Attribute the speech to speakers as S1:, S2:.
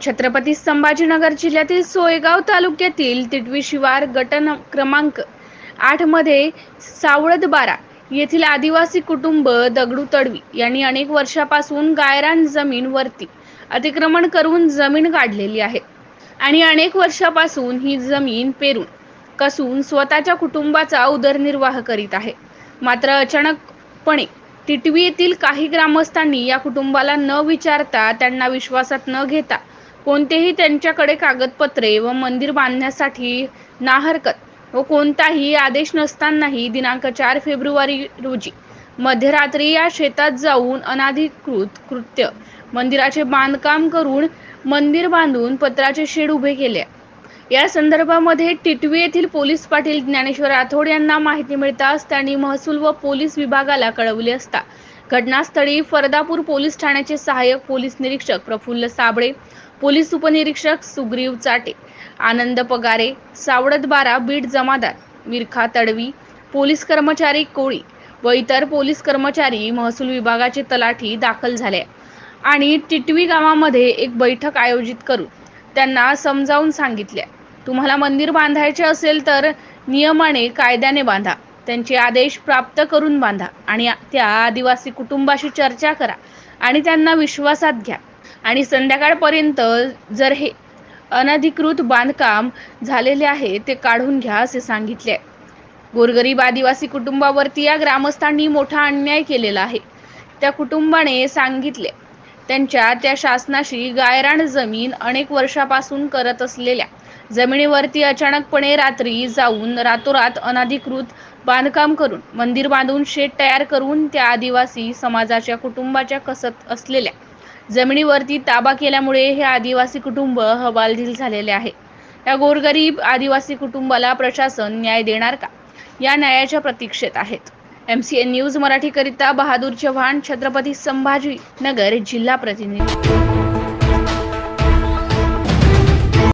S1: छत्रपती संभाजीनगर जिल्ह्यातील सोयगाव तालुक्यातील तिटवी शिवार गट क्रमांक 8 मध्ये सावळदबारा येथील आदिवासी कुटुंब दगडू तडवी यांनी अनेक वर्षापासून गायरान जमीन वरती अतिक्रमण करून जमीन काढलेली आहे आणि अनेक वर्षापासून ही जमीन पेरून कसून स्वतःच्या कुटुंबाचा उदरनिर्वाह करीत आहे। मात्र अचानकपणे टिटवी येथील काही ग्रामस्थांनी या कुटुंबाला न विचारता, त्यांना विश्वासात न घेता कोणतेही त्यांच्याकडे कागदपत्रे व मंदिर बांधण्यासाठी ना हरकत व कोणताही आदेश नसतानाही दिनांक 4 फेब्रुवारी रोजी मध्यरात्री या शेतात जाऊन अनधिकृत कृत्य मंदिराचे बांधकाम करून मंदिर बांधून पत्राचे शेड उभे केले। या संदर्भामध्ये टिटवी येथील पोलीस पाटील ज्ञानेश्वर राठोड यांना माहिती मिळताच त्यांनी महसूल व पोलीस विभागाला कळवले असता घटनास्थळी फरदापूर पोलीस ठाण्याचे सहाय्यक पोलीस निरीक्षक प्रफुल्ल साबळे, पोलीस उपनिरीक्षक सुग्रीव चाटे, आनंद पगारे, सावळदबारा बीट जमादार मिरखा तडवी, पोलीस कर्मचारी कोळी व इतर पोलीस कर्मचारी महसूल विभागाचे तलाठी दाखल झाले आणि टिटवी गावामध्ये एक बैठक आयोजित करून त्यांना समजावून सांगितले, तुम्हाला मंदिर बांधायचे असेल तर नियमाने कायद्याने बांधा, त्यांचे आदेश प्राप्त करून बांधा आणि त्या आदिवासी कुटुंबाशी चर्चा करा आणि त्यांना विश्वासात घ्या आणि संध्याकाळपर्यंत जर हे अनधिकृत बांधकाम झालेले आहे ते काढून घ्या असे सांगितले। गोरगरीब आदिवासी कुटुंबावरती या ग्रामस्थांनी मोठा अन्याय केलेला आहे। त्या कुटुंबाने सांगितले त्यांच्या त्या शासनाशी गायरान जमीन अनेक वर्षापासून करत असलेल्या जमिनीवरती अचानकपणे रात्री जाऊन रातोरात अनधिकृत बांधकाम करून मंदिर बांधून शेड तयार करून त्या आदिवासी समाजाच्या कुटुंबाच्या कसत असलेल्या जमिनीवरती ताबा केल्यामुळे हे आदिवासी कुटुंब हवालदिल झालेले आहे। या गोरगरीब आदिवासी कुटुंबाला प्रशासन न्याय देणार का, या न्यायाच्या प्रतीक्षेत आहेत। MCN न्यूज मराठी करिता बहादूर चव्हाण, छत्रपती संभाजीनगर जिल्हा प्रतिनिधी।